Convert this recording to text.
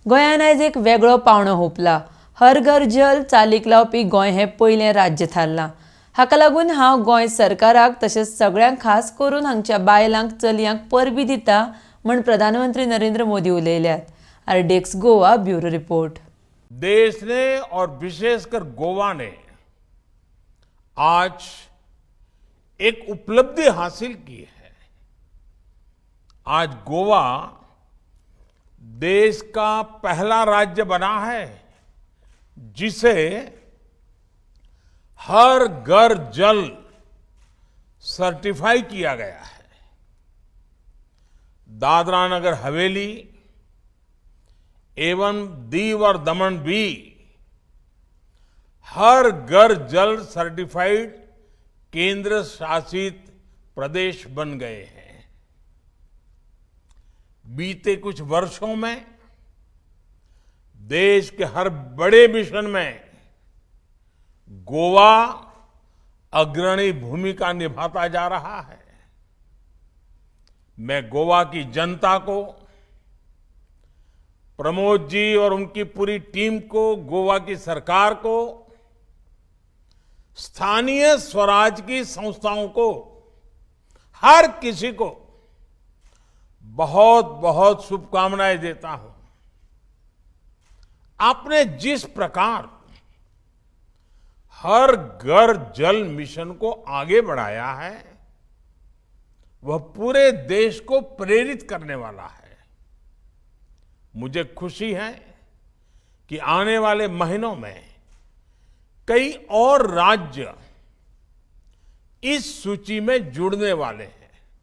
गोंयान आयज एक वेगळो पावणो हुंपला. हर घर जल चालीक लावपी गोंय हें पयलें राज्य थारलां. हाका लागून हांव गोंय सरकाराक तशेंच सगळ्यांक खास करून हांगच्या बायलांक चलयांक परबी दिता म्हण प्रधानमंत्री नरेंद्र मोदी उलयल्यात. RDX Goa bureau report. देश ने और विशेषकर गोवा ने आज एक उपलब्धि हासिल की है. आज गोवा देश का पहला राज्य बना है जिसे हर घर जल सर्टिफाई किया गया है. दादरा नगर हवेली एवं दीव और दमन भी हर घर जल सर्टिफाइड केंद्र शासित प्रदेश बन गए हैं. बीते कुछ वर्षों में देश के हर बड़े मिशन में गोवा अग्रणी भूमिका निभाता जा रहा है. मैं गोवा की जनता को, प्रमोद जी और उनकी पूरी टीम को, गोवा की सरकार को, स्थानीय स्वराज की संस्थाओं को, हर किसी को बहुत बहुत शुभकामनाएं देता हूं. आपने जिस प्रकार हर घर जल मिशन को आगे बढ़ाया है वह पूरे देश को प्रेरित करने वाला है. मुझे खुशी है कि आने वाले महीनों में कई और राज्य इस सूची में जुड़ने वाले हैं.